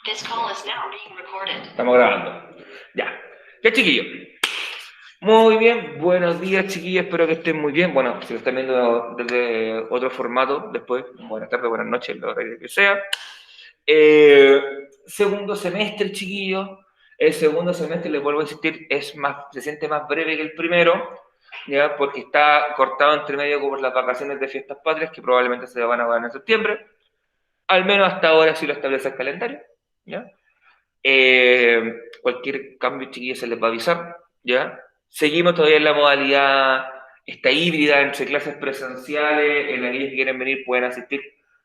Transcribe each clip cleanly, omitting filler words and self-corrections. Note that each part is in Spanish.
This call is now being recorded. Estamos grabando. Ya. Ya, chiquillos. Muy bien. Buenos días, chiquillos. Espero que estén muy bien. Bueno, si lo están viendo desde otro formato, después, buenas tardes, buenas noches, lo que sea. Segundo semestre, chiquillos. El segundo semestre, les vuelvo a insistir, se siente más breve que el primero, ¿ya? Porque está cortado entre medio por las vacaciones de fiestas patrias, que probablemente se van a dar en septiembre. Al menos hasta ahora sí lo establece el calendario, ¿ya? Cualquier cambio, chiquillos, se les va a avisar, ¿ya? Seguimos todavía en la modalidad esta híbrida entre clases presenciales, en aquellos que quieren venir pueden asistir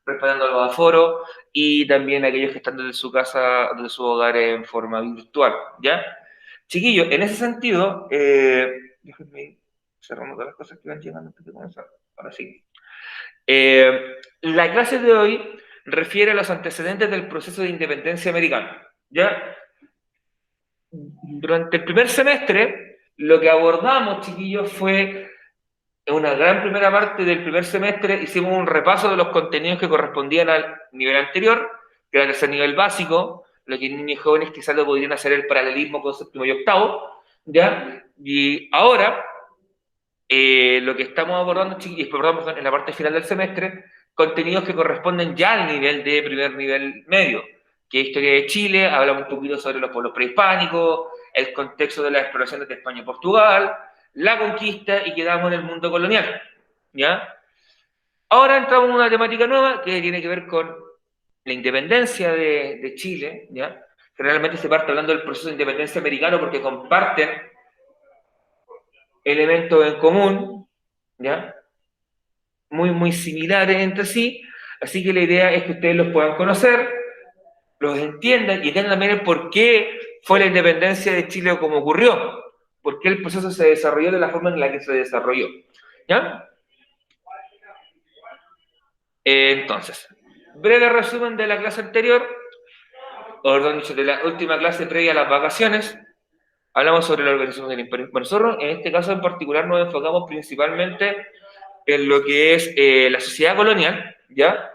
respetando los aforos, y también aquellos que están desde su casa, desde su hogar en forma virtual, ¿ya? Chiquillos, en ese sentido, déjenme ir cerrando todas las cosas que van llegando antes de comenzar. Ahora sí. La clase de hoy refiere a los antecedentes del proceso de independencia americano, ¿ya? Durante el primer semestre, lo que abordamos, chiquillos, fue en una gran primera parte del primer semestre, hicimos un repaso de los contenidos que correspondían al nivel anterior, que era el nivel básico, lo que niños jóvenes quizás lo podrían hacer el paralelismo con séptimo y octavo, ¿ya? Y ahora, lo que estamos abordando, chiquillos, en la parte final del semestre, contenidos que corresponden ya al nivel de primer nivel medio, que es historia de Chile, hablamos un poquito sobre los pueblos prehispánicos, el contexto de las exploraciones de España y Portugal, la conquista, y quedamos en el mundo colonial, ¿ya? Ahora entramos en una temática nueva que tiene que ver con la independencia de Chile, ¿ya? Generalmente se parte hablando del proceso de independencia americano porque comparten elementos en común, ¿ya? Muy similares entre sí, así que la idea es que ustedes los puedan conocer, los entiendan y entiendan también el por qué fue la independencia de Chile o cómo ocurrió, por qué el proceso se desarrolló de la forma en la que se desarrolló, ¿ya? Entonces, breve resumen de la clase anterior, o de la última clase previa a las vacaciones. Hablamos sobre la organización del imperio. Bueno, nosotros en este caso en particular nos enfocamos principalmente en lo que es la sociedad colonial, ¿ya?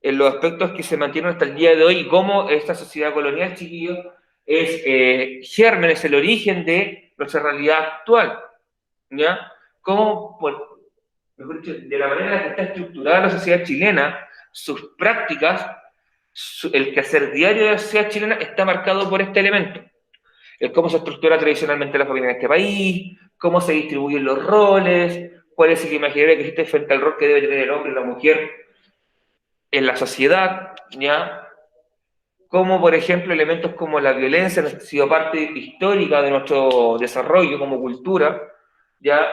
En los aspectos que se mantienen hasta el día de hoy y cómo esta sociedad colonial, chiquillos, es germen, es el origen de nuestra realidad actual, ¿ya? Cómo, mejor dicho, de la manera en la que está estructurada la sociedad chilena, sus prácticas, el quehacer diario de la sociedad chilena está marcado por este elemento. El cómo se estructura tradicionalmente la familia en este país, cómo se distribuyen los roles, cuál es el imaginario que existe frente al rol que debe tener el hombre y la mujer en la sociedad, ¿ya? Como, por ejemplo, elementos como la violencia han sido parte histórica de nuestro desarrollo como cultura, ¿ya?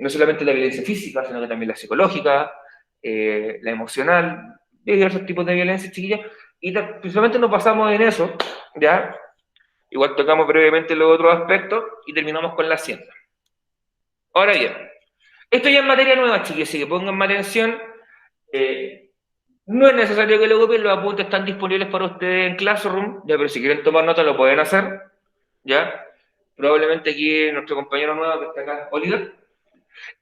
No solamente la violencia física, sino que también la psicológica, la emocional, diversos tipos de violencia, chiquillas, y principalmente nos pasamos en eso, ¿ya? Igual tocamos brevemente los otros aspectos y terminamos con la ciencia. Ahora bien, esto ya es materia nueva, chiquillos, así que pónganme atención. No es necesario que lo copien, los apuntes están disponibles para ustedes en Classroom, ya, pero si quieren tomar nota lo pueden hacer, ¿ya? Probablemente aquí nuestro compañero nuevo que está acá, Oliver,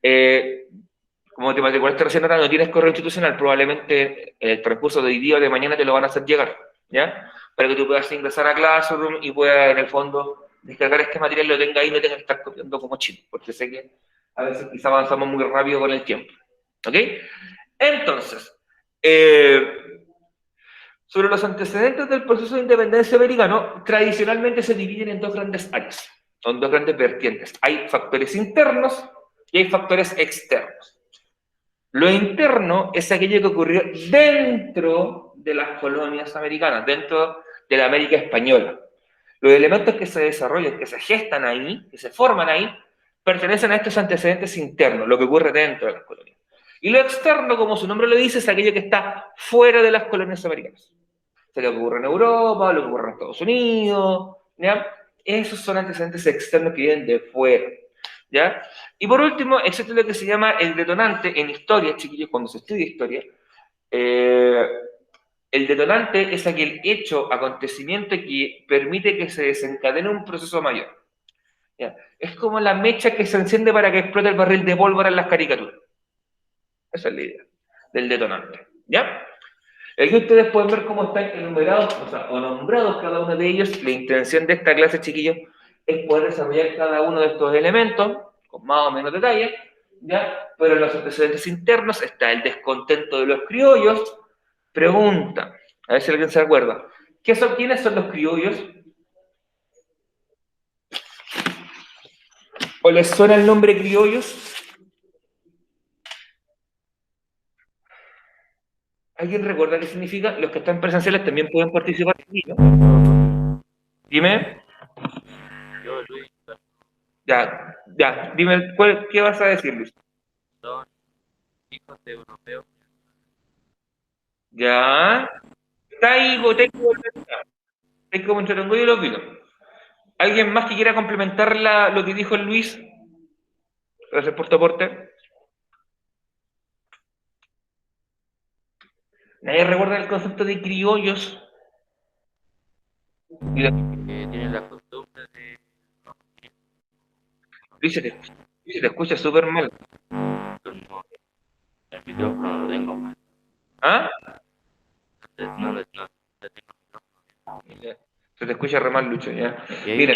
eh, como te matriculaste recién ahora, no tienes correo institucional, probablemente en el transcurso de hoy día o de mañana te lo van a hacer llegar, ¿ya? Para que tú puedas ingresar a Classroom y puedas, en el fondo, descargar este material, lo tenga ahí, no tengas que estar copiando como chino, porque sé que a veces quizá avanzamos muy rápido con el tiempo, ¿ok? Entonces, sobre los antecedentes del proceso de independencia americano, tradicionalmente se dividen en dos grandes áreas, son dos grandes vertientes. Hay factores internos y hay factores externos. Lo interno es aquello que ocurrió dentro de las colonias americanas, dentro de la América española. Los elementos que se desarrollan, que se gestan ahí, que se forman ahí, pertenecen a estos antecedentes internos, lo que ocurre dentro de las colonias. Y lo externo, como su nombre lo dice, es aquello que está fuera de las colonias americanas. Se lo que ocurre en Europa, lo que ocurre en Estados Unidos, ¿ya? Esos son antecedentes externos que vienen de fuera, ¿ya? Y por último, existe lo que se llama el detonante en historia, chiquillos, cuando se estudia historia. Eh, el detonante es aquel hecho, acontecimiento que permite que se desencadene un proceso mayor, ¿ya? Es como la mecha que se enciende para que explote el barril de pólvora en las caricaturas. Esa es la idea del detonante, ¿ya? Aquí ustedes pueden ver cómo están enumerados, o sea, o nombrados cada uno de ellos. La intención de esta clase, chiquillos, es poder desarrollar cada uno de estos elementos, con más o menos detalle, ¿ya? Pero en los antecedentes internos está el descontento de los criollos. Pregunta, a ver si alguien se acuerda. ¿Quiénes son los criollos? ¿O les suena el nombre criollos? ¿Alguien recuerda qué significa? Los que están presenciales también pueden participar aquí, ¿no? Dime. Yo, Luis, Ya, dime, ¿qué vas a decir, Luis? son hijos de europeos. Ya. Está como entre Tongoy y los vinos. ¿Alguien más que quiera complementar lo que dijo el Luis? Gracias por tu aporte. ¿Nadie recuerda el concepto de criollos? Que tienen la costumbre de Luis, se te escucha súper mal. no, el micrófono lo tengo mal. ¿Ah? No tengo Se te escucha re mal, Lucho, ya. ¿Y ahí? Mira,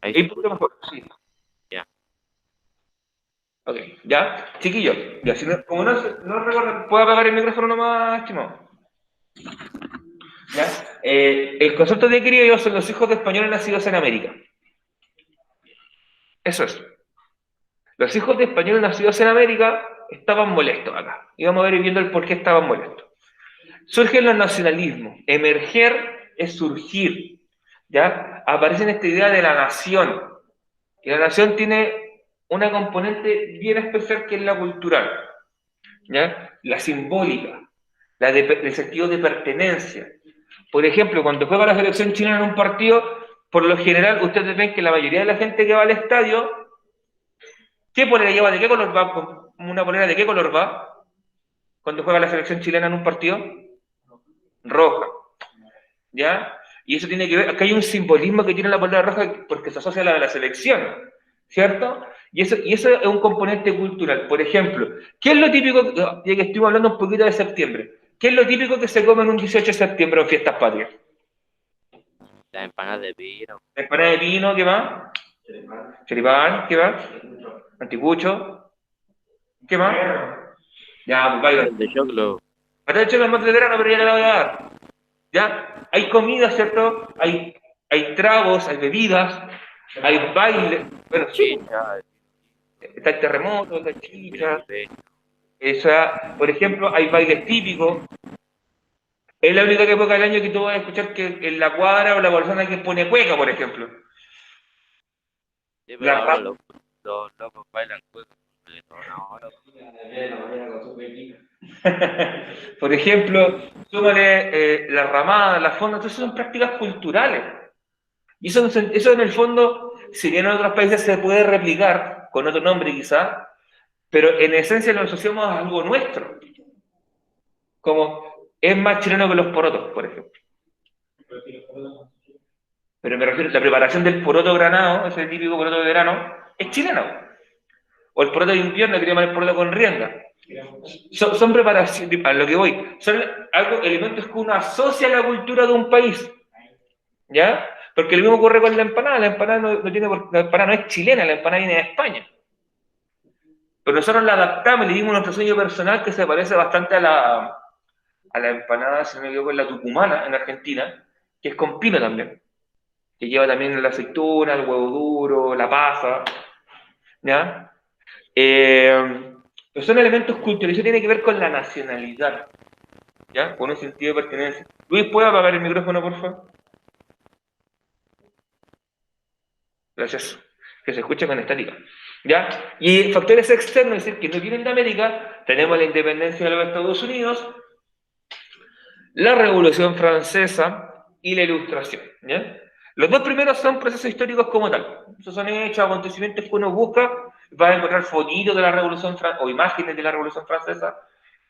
Ahí un poquito mejor, sí. Ya. Ok, ya. Chiquillos, ya, si no, como no recuerdo, ¿puedo apagar el micrófono nomás, estimado? ¿Ya? El concepto de criollos son los hijos de españoles nacidos en América. Eso es. Los hijos de españoles nacidos en América estaban molestos acá. Y vamos a ver viendo el por qué estaban molestos. Surgen los nacionalismos. Emerger es surgir. ¿Ya? Aparece en esta idea de la nación. Y la nación tiene una componente bien especial que es la cultural. ¿Ya? La simbólica. El sentido de pertenencia. Por ejemplo, cuando juega la selección chilena en un partido, por lo general ustedes ven que la mayoría de la gente que va al estadio, ¿qué polera lleva? ¿De qué color va? ¿Una polera de qué color va? Cuando juega la selección chilena en un partido, roja. ¿Ya? Y eso tiene que ver, acá hay un simbolismo que tiene la polera roja porque se asocia a la de la selección, ¿cierto? Y eso es un componente cultural. Por ejemplo, ¿qué es lo típico, ya que estuvimos hablando un poquito de septiembre, qué es lo típico que se come en un 18 de septiembre en fiestas patrias? las empanadas de pino, Empanada de pino, ¿qué más? Choripán, ¿qué más? Anticucho, ¿qué más? Ya, pues vaya. de choclo, Para el chico es más de verano, pero ya le la voy a dar. ¿Ya? Hay comida, ¿cierto? Hay tragos, hay bebidas, hay baile. Bueno, sí, chicha, está el terremoto, está el chicha. de Por ejemplo, hay bailes típicos. Es la única época del año que tú vas a escuchar que en la cuadra o la persona que pone cueca, por ejemplo. sí, pero La ahora rap- los locos bailan con reggaetón ahora. Por ejemplo, súmale la ramada, la fonda, entonces son prácticas culturales. Y eso en el fondo, si bien en otros países se puede replicar, con otro nombre quizá, pero en esencia lo asociamos a algo nuestro. Como es más chileno que los porotos, por ejemplo. Pero me refiero, la preparación del poroto granado, ese típico poroto de verano, es chileno. O el poroto de invierno, que llaman el poroto con rienda. Son preparaciones, a lo que voy, son elementos que uno asocia a la cultura de un país. ¿Ya? Porque lo mismo ocurre con la empanada la empanada no es chilena, la empanada viene de España. Pero nosotros la adaptamos y le dimos nuestro sueño personal que se parece bastante a la empanada, si no me equivoco, en la tucumana, en Argentina, que es con pino también, que lleva también la aceituna, el huevo duro, la pasa, ¿ya? Pero son elementos culturales, eso tiene que ver con la nacionalidad, ¿ya? Con un sentido de pertenencia. Luis, ¿puede apagar el micrófono, por favor? Gracias. Que se escuche con estática. ¿Ya? Y factores externos, es decir, que no vienen de América, tenemos la independencia de los Estados Unidos, la Revolución Francesa y la Ilustración. ¿Ya? Los dos primeros son procesos históricos como tal. Esos son hechos, acontecimientos que uno busca, va a encontrar fotitos de la Revolución Francesa o imágenes de la Revolución Francesa,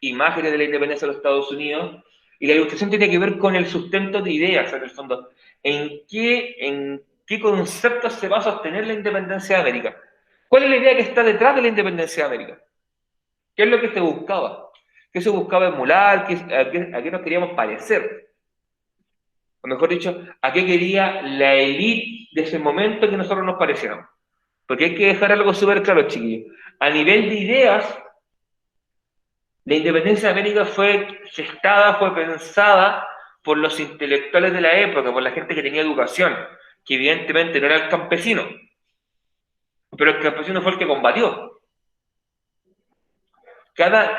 imágenes de la independencia de los Estados Unidos, y la Ilustración tiene que ver con el sustento de ideas, en el fondo. ¿En qué conceptos se va a sostener la independencia de América? ¿Cuál es la idea que está detrás de la independencia de América? ¿Qué es lo que se buscaba? ¿Qué se buscaba emular? A qué nos queríamos parecer? O mejor dicho, ¿a qué quería la élite de ese momento que nosotros nos pareciéramos? Porque hay que dejar algo súper claro, chiquillos. A nivel de ideas, la independencia de América fue gestada, fue pensada por los intelectuales de la época, por la gente que tenía educación, que evidentemente no era el campesino, pero el campesino fue el que combatió. Cada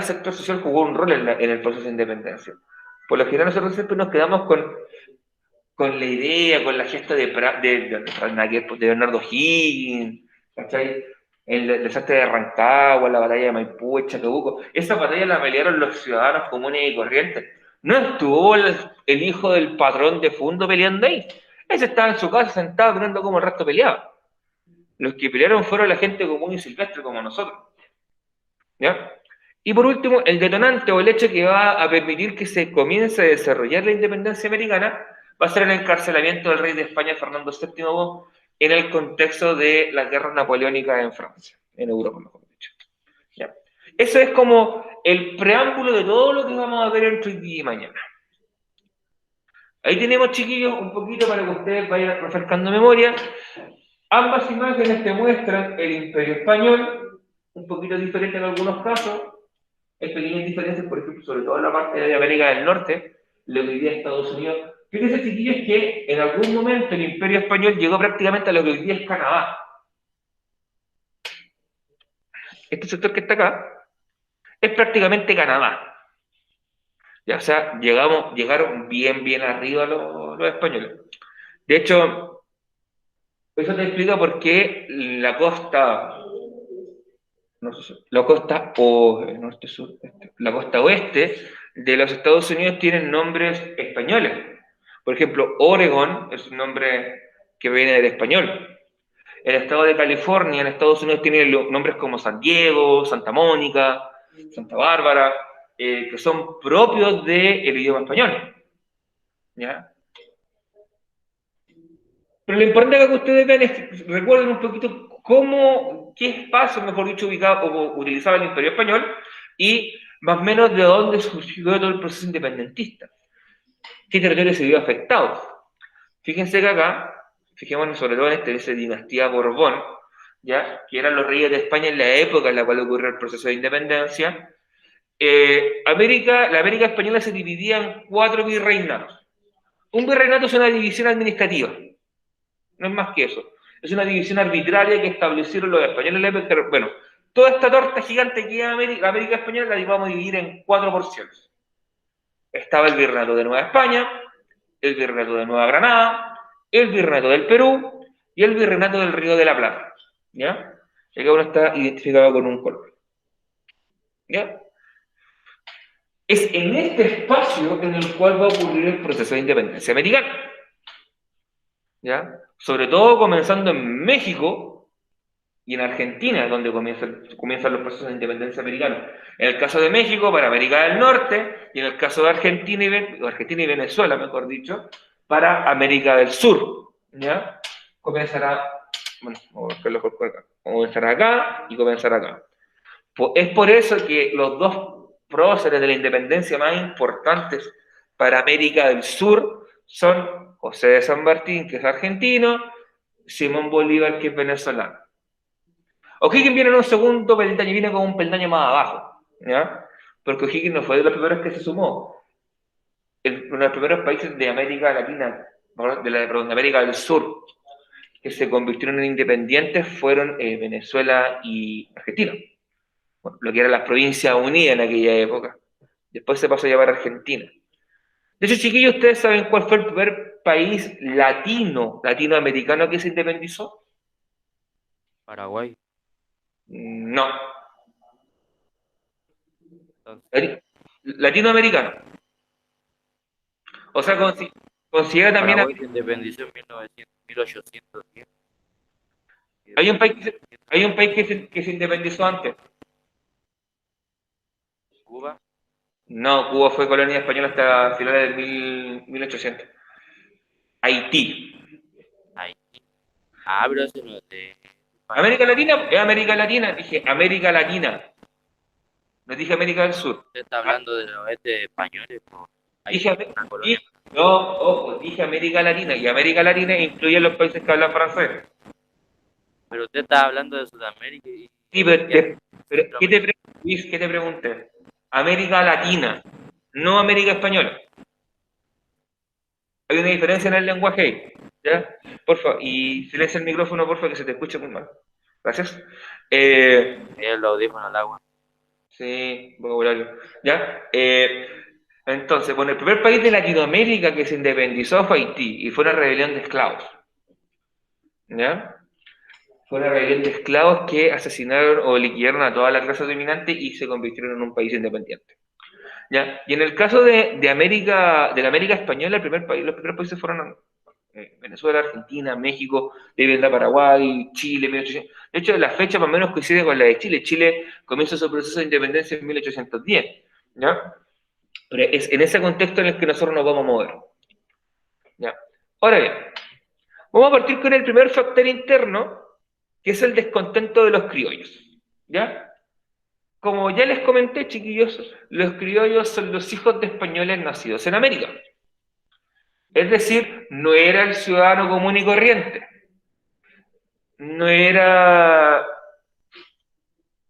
sector social jugó un rol en el proceso de independencia. Por lo general nosotros siempre nos quedamos con la idea, con la gesta de Bernardo Higgins, ¿cachai? El desastre de Rancagua, la batalla de Maipú, de Chacabuco. Esa batalla la pelearon los ciudadanos comunes y corrientes. No estuvo el hijo del patrón de Fundo peleando ahí. Ese estaba en su casa sentado mirando cómo el resto peleaba. Los que pelearon fueron la gente común y silvestre como nosotros. ¿Ya? Y por último, el detonante o el hecho que va a permitir que se comience a desarrollar la independencia americana va a ser el encarcelamiento del rey de España, Fernando VII, en el contexto de las guerras napoleónicas en Francia, en Europa, mejor dicho. ¿Ya? Eso es como el preámbulo de todo lo que vamos a ver entre hoy día y mañana. Ahí tenemos, chiquillos, un poquito para que ustedes vayan refrescando memoria. Ambas imágenes te muestran el Imperio Español, un poquito diferente en algunos casos. Hay pequeñas diferencias, por ejemplo, sobre todo en la parte de América del Norte, lo que hoy día es Estados Unidos. Fíjense, chiquillos, que en algún momento el Imperio Español llegó prácticamente a lo que hoy día es Canadá. Este sector que está acá es prácticamente Canadá. Ya, o sea, llegaron bien arriba los españoles. De hecho, eso te explica por qué la costa, no sé, la costa norte, sur, la costa oeste de los Estados Unidos tienen nombres españoles. Por ejemplo, Oregon es un nombre que viene del español. El estado de California en Estados Unidos tiene nombres como San Diego, Santa Mónica, Santa Bárbara, que son propios del idioma español. ¿Ya? Pero lo importante acá que ustedes vean es que recuerden un poquito qué espacio, mejor dicho, ubicado o utilizaba el Imperio Español y más o menos de dónde surgió todo el proceso independentista. ¿Qué territorios se vio afectados? Fíjense que acá, fijémonos sobre todo en esa dinastía Borbón, ¿ya? Que eran los reyes de España en la época en la cual ocurrió el proceso de independencia. La América española se dividía en 4 virreinatos. Un virreinato es una división administrativa, no es más que eso. Es una división arbitraria que establecieron los españoles. Bueno, toda esta torta gigante que es América española la vamos a dividir en 4 porciones. Estaba el virreinato de Nueva España, el virreinato de Nueva Granada, el virreinato del Perú y el virreinato del Río de la Plata. ¿Ya? Y cada uno está identificado con un color. ¿Ya? Es en este espacio en el cual va a ocurrir el proceso de independencia americana. ¿Ya? Sobre todo comenzando en México y en Argentina, donde comienzan los procesos de independencia americanos. En el caso de México, para América del Norte, y en el caso de Argentina y Venezuela, mejor dicho, para América del Sur. ¿Ya? Comenzará, bueno, comenzará acá y comenzará acá. Es por eso que los dos próceres de la independencia más importantes para América del Sur son José de San Martín, que es argentino, Simón Bolívar, que es venezolano. O'Higgins viene en un segundo peldaño, viene con un peldaño más abajo, ¿ya? Porque O'Higgins no fue de los primeros que se sumó. Uno de los primeros países de América Latina, de América del Sur, que se convirtieron en independientes fueron Venezuela y Argentina. Bueno, lo que eran las Provincias Unidas en aquella época. Después se pasó a llamar Argentina. De hecho, chiquillos, ¿ustedes saben cuál fue el primer país latinoamericano que se independizó? Paraguay. No. Entonces, Latinoamericano. O sea, considera también a... Paraguay se independizó en 1810. Hay un país que se independizó antes. Cuba. No, Cuba fue colonia española hasta finales de 1800. Haití. Haití. Ah, pero eso no es de España. América Latina, es América Latina, dije América Latina. No dije América del Sur. Usted está hablando de los españoles, pues. Ahí Dije, hay una colonia. no, ojo, dije América Latina, y América Latina incluye los países que hablan francés. Pero usted está hablando de Sudamérica y Sí, pero, Centroamérica. ¿qué te pregunté? América Latina, no América Española. Hay una diferencia en el lenguaje ahí, ¿ya? Porfa, y silencia el micrófono, porfa, que se te escuche muy mal. Gracias. El audífono al agua. Sí, vocabulario. ¿Ya? Entonces, bueno, el primer país de Latinoamérica que se independizó fue Haití, y fue una rebelión de esclavos. ¿Ya? Fue una rebelión de esclavos que asesinaron o liquidaron a toda la clase dominante y se convirtieron en un país independiente. ¿Ya? Y en el caso de América, de la América Española, los primeros países fueron Venezuela, Argentina, México, de vendrá Paraguay, Chile, 1800. De hecho, la fecha más o menos coincide con la de Chile. Chile comienza su proceso de independencia en 1810. ¿Ya? Pero es en ese contexto en el que nosotros nos vamos a mover. ¿Ya? Ahora bien, vamos a partir con el primer factor interno, que es el descontento de los criollos. ¿Ya? Como ya les comenté, chiquillos, los criollos son los hijos de españoles nacidos en América. Es decir, no era el ciudadano común y corriente. No era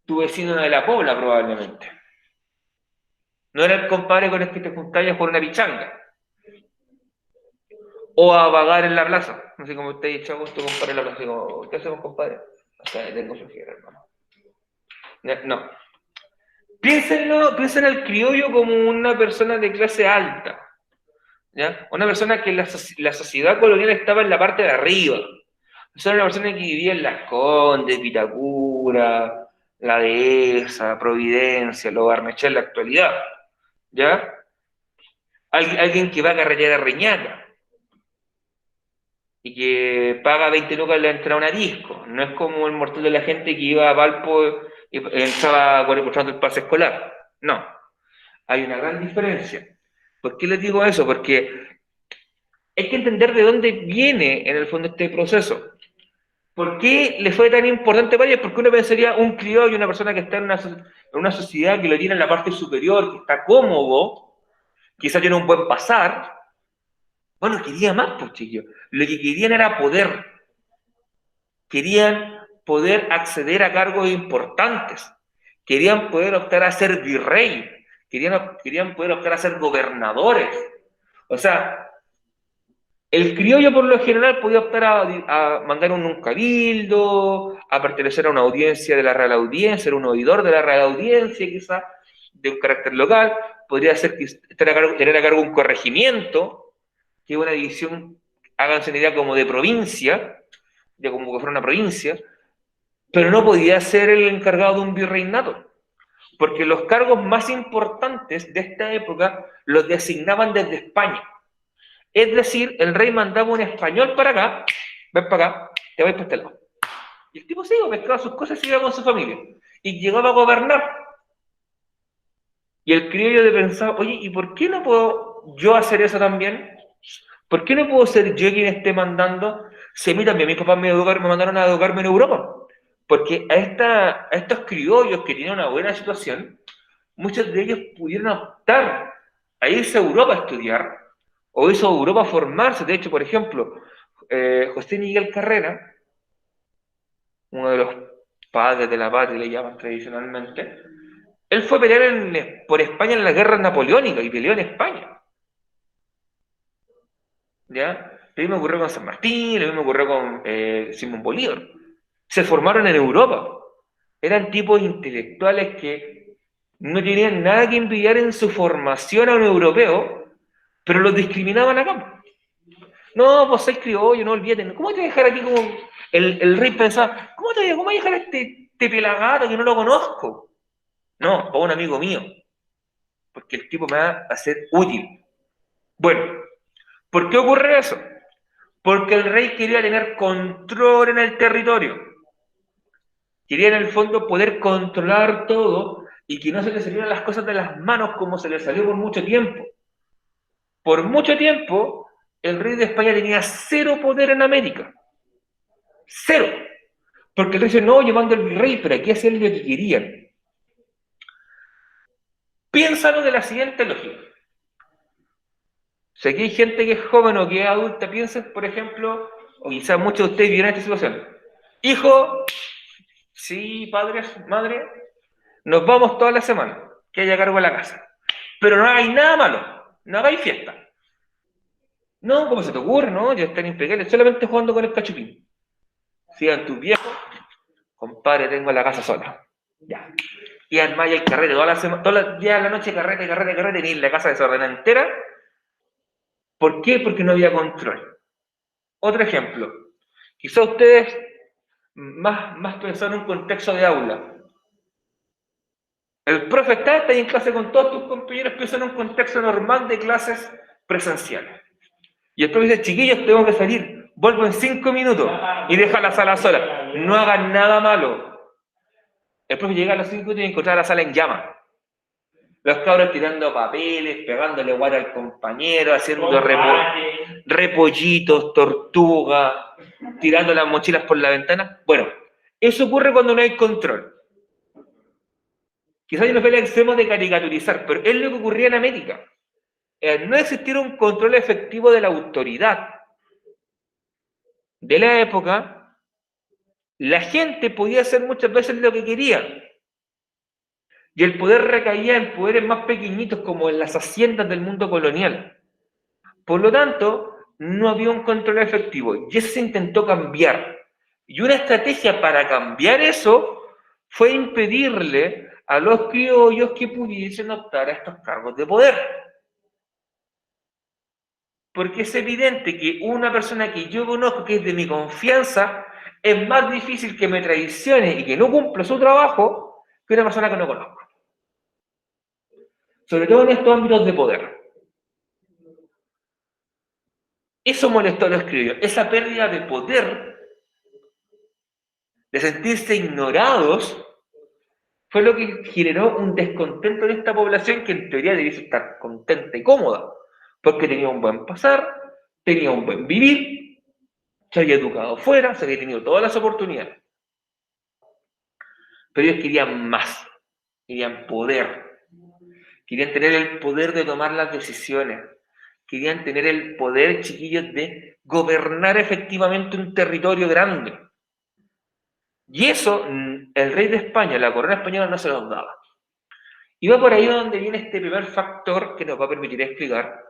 tu vecino de la Pobla, probablemente. No era el compadre con el que te juntabas por una pichanga. O a vagar en la plaza. No sé cómo usted ha dicho gusto, compadre, en la plaza. Como, ¿qué hacemos, compadre? Acá tengo flojera, hermano. No. Piensen al criollo como una persona de clase alta. ¿Ya? Una persona que la sociedad colonial estaba en la parte de arriba. Era una persona que vivía en Las Condes, Vitacura, La Dehesa, Providencia, Lo Barnechea en la actualidad. ¿Ya? Alguien que va a carretera a Reñaca y que paga 20 lucas la entrada a una disco. No es como el mortal de la gente que iba a Valpo y estaba mostrando el pase escolar. No. Hay una gran diferencia. ¿Por qué les digo eso? Porque hay que entender de dónde viene en el fondo este proceso. ¿Por qué le fue tan importante para ellos? Porque uno pensaría un criollo, una persona que está en una sociedad que lo tiene en la parte superior, que está cómodo, quizás tiene un buen pasar. Bueno, quería más, pues, chiquillos. Lo que querían era poder. Querían poder acceder a cargos importantes. Querían poder optar a ser virrey. Querían poder optar a ser gobernadores. O sea, el criollo por lo general podía optar a mandar un cabildo, a pertenecer a una audiencia de la Real Audiencia, ser un oidor de la Real Audiencia quizás, de un carácter local, podría ser tener a cargo un corregimiento, que es una división, háganse una idea como de provincia, ya como que fuera una provincia, pero no podía ser el encargado de un virreinato, porque los cargos más importantes de esta época los designaban desde España. Es decir, el rey mandaba un español para acá, ven para acá, te vais para este lado. Y el tipo se iba, pescaba sus cosas y iba con su familia. Y llegaba a gobernar. Y el criollo de pensaba, oye, ¿y por qué no puedo yo hacer eso también? ¿Por qué no puedo ser yo quien esté mandando? Si a mí también, mis papás me mandaron a educarme en Europa. Porque a estos criollos que tienen una buena situación, muchos de ellos pudieron optar a irse a Europa a estudiar, o irse a Europa a formarse. De hecho, por ejemplo, José Miguel Carrera, uno de los padres de la patria, le llaman tradicionalmente, él fue a pelear por España en la guerra napoleónica y peleó en España. ¿Ya? Lo mismo ocurrió con San Martín, lo mismo ocurrió con Simón Bolívar. Se formaron en Europa. Eran tipos intelectuales que no tenían nada que envidiar en su formación a un europeo, pero los discriminaban acá. No, vos sois criollo, no olvídate. ¿Cómo te voy a dejar aquí como el rey pensaba? ¿Cómo te voy a dejar a este pelagato que no lo conozco? No, para un amigo mío. Porque el tipo me va a ser útil. Bueno, ¿por qué ocurre eso? Porque el rey quería tener control en el territorio. Quería en el fondo poder controlar todo y que no se le salieran las cosas de las manos como se le salió por mucho tiempo. Por mucho tiempo, el rey de España tenía cero poder en América. Cero. Porque el rey dice, no, yo mando al virrey, pero aquí hacían lo que querían. Piénsalo de la siguiente lógica. Si aquí hay gente que es joven o que es adulta, piensen, por ejemplo, o quizás muchos de ustedes vivieron esta situación. Hijo, sí, padres, madre, nos vamos toda la semana, que haya cargo de la casa. Pero no hagáis nada malo, no hagáis fiesta. No, ¿cómo se te ocurre? No, ya están impecables, solamente jugando con el cachupín. Sigan tus viejos, compadre, tengo la casa sola. Ya. Y además el carrete, toda la semana, todos los días de la noche, carrete, ni en la casa desordenada entera. ¿Por qué? Porque no había control. Otro ejemplo. Quizá ustedes más pensaron en un contexto de aula. El profe está ahí en clase con todos tus compañeros, piensa en un contexto normal de clases presenciales. Y el profe dice, chiquillos, tengo que salir, vuelvo en 5 minutos y deja la sala sola. No hagan nada malo. El profe llega a los 5 minutos y encontrar la sala en llamas. Los cabros tirando papeles, pegándole guara al compañero, haciendo repollitos, tortugas, tirando las mochilas por la ventana. Bueno, eso ocurre cuando no hay control. Quizás yo no fue el extremo de caricaturizar, pero es lo que ocurría en América. No existir un control efectivo de la autoridad de la época, la gente podía hacer muchas veces lo que quería. Y el poder recaía en poderes más pequeñitos como en las haciendas del mundo colonial. Por lo tanto, no había un control efectivo y eso se intentó cambiar. Y una estrategia para cambiar eso fue impedirle a los criollos que pudiesen optar a estos cargos de poder. Porque es evidente que una persona que yo conozco, que es de mi confianza, es más difícil que me traicione y que no cumpla su trabajo que una persona que no conozco. Sobre todo en estos ámbitos de poder. Eso molestó a los criollos, esa pérdida de poder, de sentirse ignorados, fue lo que generó un descontento en esta población que en teoría debía estar contenta y cómoda, porque tenía un buen pasar, tenía un buen vivir, se había educado fuera, se había tenido todas las oportunidades. Pero ellos querían más, querían poder, querían tener el poder de tomar las decisiones, querían tener el poder, chiquillos, de gobernar efectivamente un territorio grande. Y eso, el rey de España, la corona española, no se los daba. Y va por ahí donde viene este primer factor que nos va a permitir explicar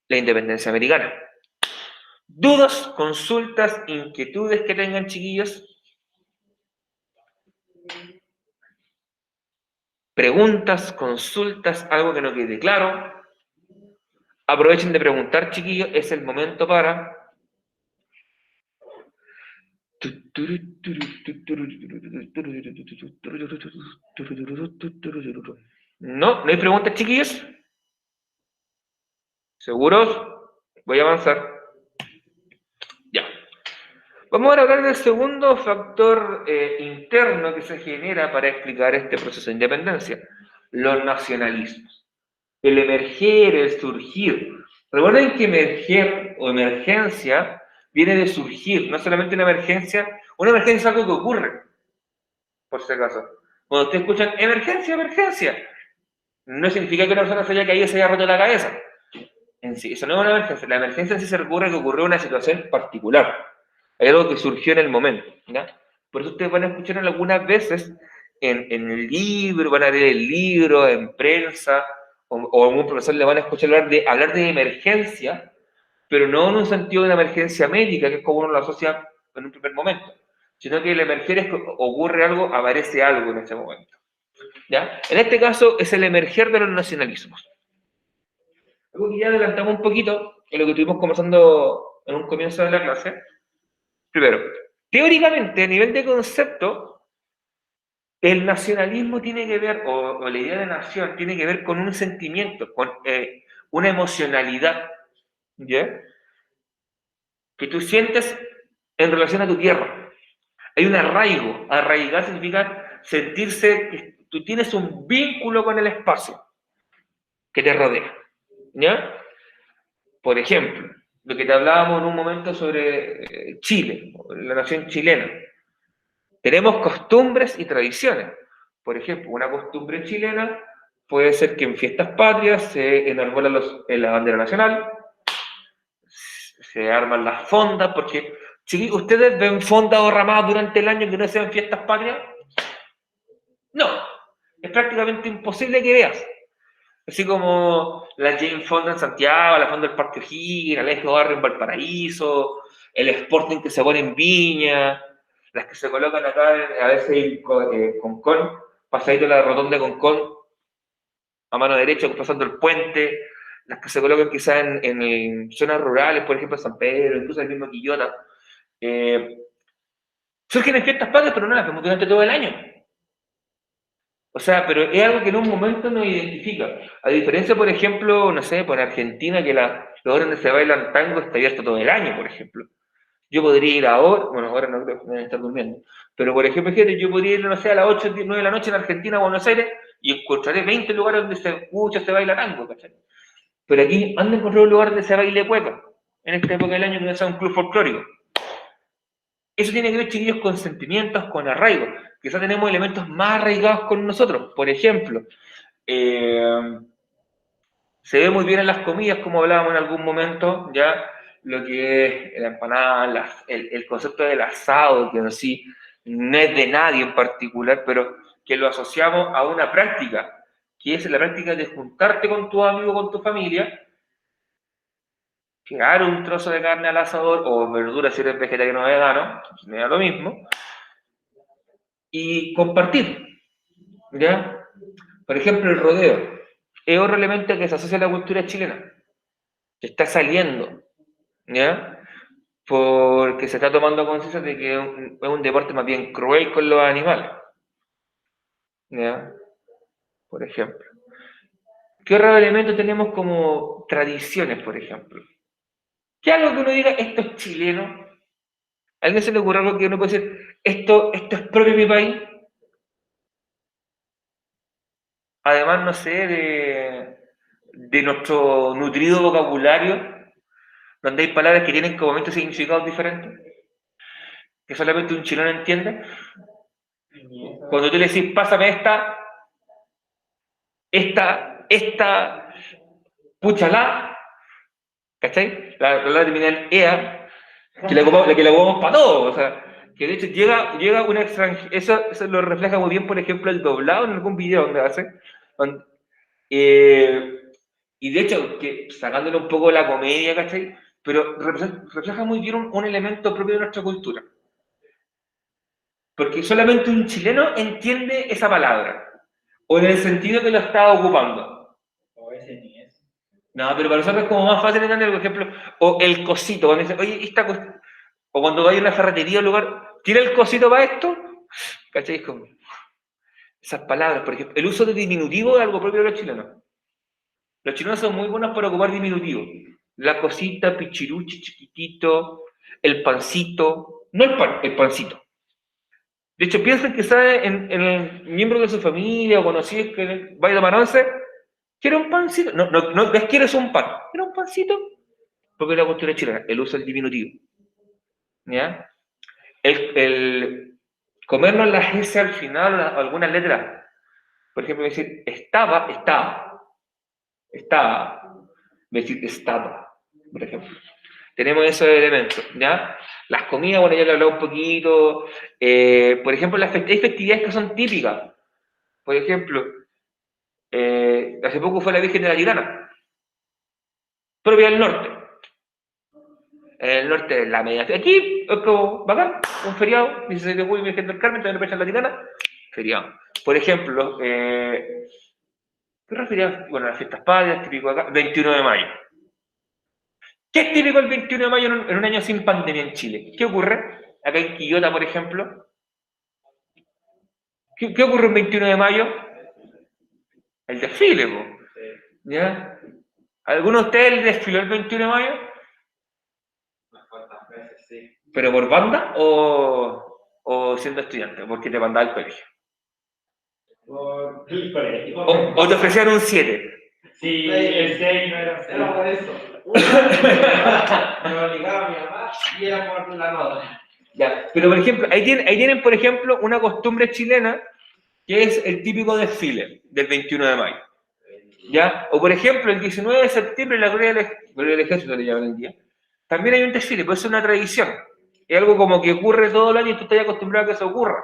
la independencia americana. ¿Dudas, consultas, inquietudes que tengan, chiquillos? ¿Preguntas, consultas, algo que no quede claro? Aprovechen de preguntar, chiquillos, es el momento para... ¿No? ¿No hay preguntas, chiquillos? ¿Seguros? Voy a avanzar. Ya. Vamos ahora a hablar del segundo factor interno que se genera para explicar este proceso de independencia. Los nacionalismos. El emerger, el surgir. Recuerden que emerger o emergencia viene de surgir, no solamente una emergencia es algo que ocurre, por si acaso. Cuando ustedes escuchan emergencia, emergencia, no significa que una persona se haya caído y se haya roto la cabeza. En sí, eso no es una emergencia. La emergencia en sí se recurre a que ocurrió una situación particular. Hay algo que surgió en el momento. ¿Ya? Por eso ustedes van a escuchar algunas veces en el libro, van a leer el libro, en prensa, o a algún profesor le van a escuchar hablar de emergencia, pero no en un sentido de una emergencia médica, que es como uno lo asocia en un primer momento, sino que el emerger es que ocurre algo, aparece algo en ese momento. ¿Ya? En este caso es el emerger de los nacionalismos. Algo que ya adelantamos un poquito en lo que estuvimos conversando en un comienzo de la clase. Primero, teóricamente, a nivel de concepto, el nacionalismo tiene que ver, o la idea de nación, tiene que ver con un sentimiento, con una emocionalidad, ¿ya? Que tú sientes en relación a tu tierra. Hay un arraigo. Arraigar significa sentirse que tú tienes un vínculo con el espacio que te rodea, ¿ya? Por ejemplo, lo que te hablábamos en un momento sobre Chile, la nación chilena. Tenemos costumbres y tradiciones. Por ejemplo, una costumbre chilena puede ser que en fiestas patrias se enarbola la bandera nacional, se arman las fondas, porque si ustedes ven fondas o ramadas durante el año que no sean fiestas patrias, no, es prácticamente imposible que veas. Así como la Jane Fonda en Santiago, la Fonda del Parque O'Higgins, el Eje Barrio en Valparaíso, el Sporting que se pone en Viña, las que se colocan acá a veces en Concón, pasadito la rotonda de Concón, a mano derecha, pasando el puente, las que se colocan quizás en zonas rurales, por ejemplo San Pedro, incluso el mismo Quillota, surgen en fiestas patrias, pero no las vemos durante todo el año. O sea, pero es algo que en un momento nos identifica. A diferencia, por ejemplo, no sé, por Argentina, que los lugares donde se bailan tango está abierto todo el año, por ejemplo. Yo podría ir ahora, bueno, ahora no creo que deben estar durmiendo, pero por ejemplo, fíjate, yo podría ir, no sé, a las 8, 10, 9 de la noche en Argentina, Buenos Aires, y encontraré 20 lugares donde se baila tango, ¿cachai? Pero aquí ando a encontrar un lugar donde se baile cueca, en esta época del año que no sea un club folclórico. Eso tiene que ver, chiquillos, con sentimientos, con arraigo. Quizás tenemos elementos más arraigados con nosotros. Por ejemplo, se ve muy bien en las comidas, como hablábamos en algún momento, ya lo que es la empanada, el concepto del asado, que en sí no es de nadie en particular, pero que lo asociamos a una práctica, que es la práctica de juntarte con tu amigo, con tu familia, quedar un trozo de carne al asador, o verdura si eres vegetariano o vegano, me da lo mismo, y compartir, ¿ya? Por ejemplo, el rodeo es otro elemento que se asocia a la cultura chilena, que está saliendo, ¿ya? Porque se está tomando conciencia de que es un deporte más bien cruel con los animales, ¿ya? Por ejemplo. ¿Qué otro elemento tenemos como tradiciones, por ejemplo? ¿Qué algo que uno diga, esto es chileno? ¿A alguien se le ocurre algo que uno puede decir, esto es propio de mi país? Además, no sé, de nuestro nutrido vocabulario, donde hay palabras que tienen como momentos significados diferentes, que solamente un chileno entiende. Cuando tú le decís, pásame esta, púchala, ¿cachai? La terminal EA, que la ocupamos para todo, o sea, que de hecho llega una extranjera, eso lo refleja muy bien, por ejemplo, el doblado en algún video donde hace, y de hecho, que sacándole un poco la comedia, ¿cachai? Pero refleja muy bien un elemento propio de nuestra cultura. Porque solamente un chileno entiende esa palabra, o en el sentido que lo está ocupando. O ese ni es. No, pero para nosotros es como más fácil entender, por ejemplo, o el cosito, cuando dice, oye, o cuando vais a una ferretería o lugar, ¿tiene el cosito para esto? ¿Cachai? Como esas palabras, por ejemplo, el uso de diminutivo es algo propio de los chilenos. Los chilenos son muy buenos para ocupar diminutivo. La cosita, pichiruchi, chiquitito, el pancito, no el pan, el pancito. De hecho, piensan que sabe en el miembro de su familia o conocidos que vaya a tomar once, ¿quiere un pancito? No es quieres un pan, ¿quiere un pancito? Porque es la cultura chilena, el uso del diminutivo. ¿Ya? El comernos las S al final, algunas letras. Por ejemplo, decir estaba, decir estaba, por ejemplo. Tenemos esos elementos, ¿ya? Las comidas, bueno, ya le he hablado un poquito. Por ejemplo, hay festividades que son típicas. Por ejemplo, hace poco fue la Virgen de la Tirana, propia del norte. En el norte, la media. Aquí es como bacán, un feriado, 16 de julio, Virgen del Carmen, también en la Tirana, feriado. Por ejemplo, ¿qué refería? Bueno, las fiestas patrias, típico acá, 21 de mayo. ¿Qué es típico el 21 de mayo en un año sin pandemia en Chile? ¿Qué ocurre? Acá en Quillota, por ejemplo. ¿Qué ocurre el 21 de mayo? El desfile, po. ¿Ya? ¿Alguno de ustedes desfiló el 21 de mayo? Unas cuantas veces, sí. ¿Pero por banda o siendo estudiante? Porque te mandaba al colegio. Por el colegio. O te ofrecían un 7. Sí, el 6 no era 6. Era por eso. Me obligaba a mi mamá y era por la nota. Ya, pero por ejemplo, ahí tienen, por ejemplo, una costumbre chilena que es el típico desfile del 21 de mayo. ¿Ya? O por ejemplo, el 19 de septiembre, la Gloria del Ejército le llaman el día, también hay un desfile, puede ser una tradición. Es algo como que ocurre todo el año y tú estás acostumbrado a que eso ocurra.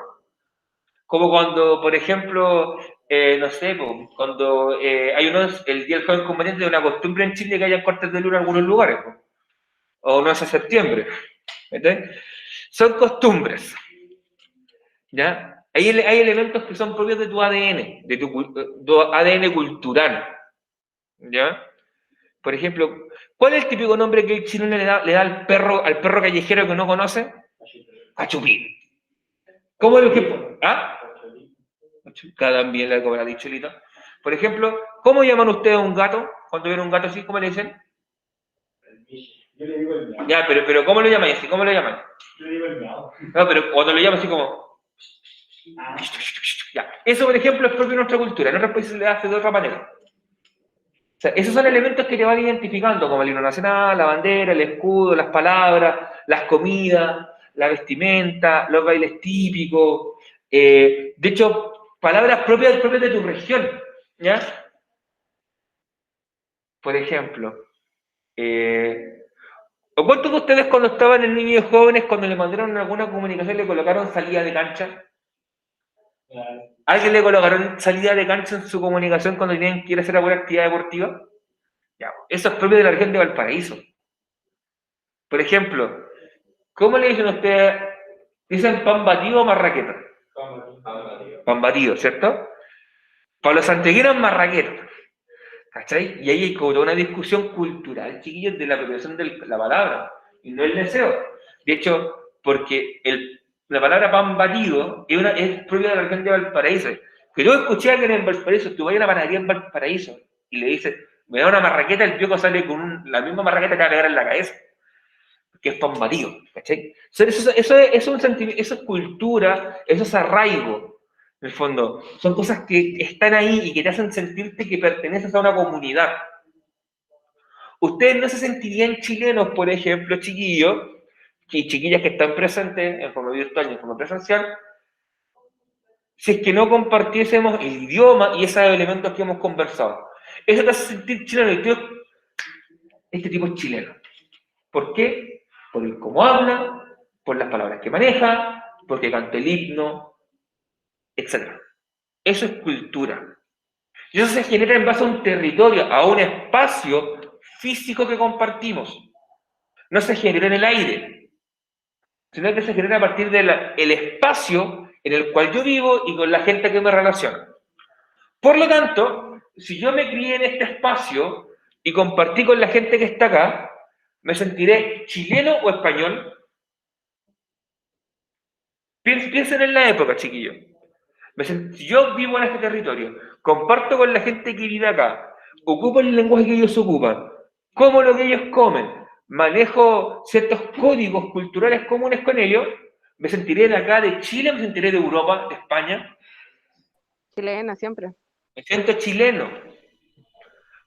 Como cuando, por ejemplo, no sé, cuando hay el Día del Joven Combatiente de una costumbre en Chile que haya cortes de luna en algunos lugares, o no es a septiembre. ¿Entiendes? Son costumbres. ¿Ya? Hay elementos que son propios de tu ADN, de tu ADN cultural. ¿Ya? Por ejemplo, ¿cuál es el típico nombre que el chileno le da al perro callejero que no conoce? Cachupín. ¿Cómo es lo que...? ¿Ah? También le habrá dicho Lito. Por ejemplo, ¿cómo llaman ustedes a un gato? Cuando ven un gato así, ¿cómo le dicen? Yo le digo el miau. Ya, pero ¿cómo lo llaman así? ¿Cómo lo llaman? Yo le digo el miau. No, pero cuando lo llaman así como... Ah, Ya. Eso, por ejemplo, es propio de nuestra cultura. En otros países se le hace de otra manera. O sea, esos son elementos que te van identificando, como el himno nacional, la bandera, el escudo, las palabras, las comidas, la vestimenta, los bailes típicos. De hecho, palabras propias de tu región. ¿Ya? Por ejemplo, ¿o cuántos de ustedes cuando estaban en niños jóvenes, cuando le mandaron alguna comunicación, le colocaron salida de cancha? claro. ¿Alguien le colocaron salida de cancha en su comunicación cuando tenían que ir a hacer alguna actividad deportiva? Ya, eso es propio de la región de Valparaíso. Por ejemplo, ¿cómo le dicen a ustedes? ¿Dicen pan batido o marraqueta? Pan batido, ¿cierto? Para los santiaguinos, marraqueta. ¿Cachai? Y ahí hay como toda una discusión cultural, chiquillos, de la apropiación de la palabra, y no el deseo. De hecho, porque la palabra pan batido es propia de la región de Valparaíso. Que yo escuché a alguien en Valparaíso, tú vayas a una panadería en Valparaíso y le dices, me da una marraqueta, el pioco sale con la misma marraqueta que va a pegar en la cabeza, que es pan batido, ¿cachai? Eso es un sentimiento, eso es cultura, eso es arraigo. En el fondo, son cosas que están ahí y que te hacen sentirte que perteneces a una comunidad. Ustedes no se sentirían chilenos, por ejemplo, chiquillos, y chiquillas que están presentes en forma virtual y en forma presencial, si es que no compartiésemos el idioma y esos elementos que hemos conversado. Eso te hace sentir chileno. Este tipo es chileno. ¿Por qué? Por el cómo habla, por las palabras que maneja, porque canta el himno, etc. Eso es cultura. Y eso se genera en base a un territorio, a un espacio físico que compartimos. No se genera en el aire, sino que se genera a partir del espacio en el cual yo vivo y con la gente que me relaciona. Por lo tanto, si yo me crié en este espacio y compartí con la gente que está acá, ¿me sentiré chileno o español? Piensen en la época, chiquillos. Si yo vivo en este territorio, comparto con la gente que vive acá, ocupo el lenguaje que ellos ocupan, como lo que ellos comen, manejo ciertos códigos culturales comunes con ellos, me sentiré de acá, de Chile, me sentiré de Europa, de España, Chilena siempre. me siento chileno.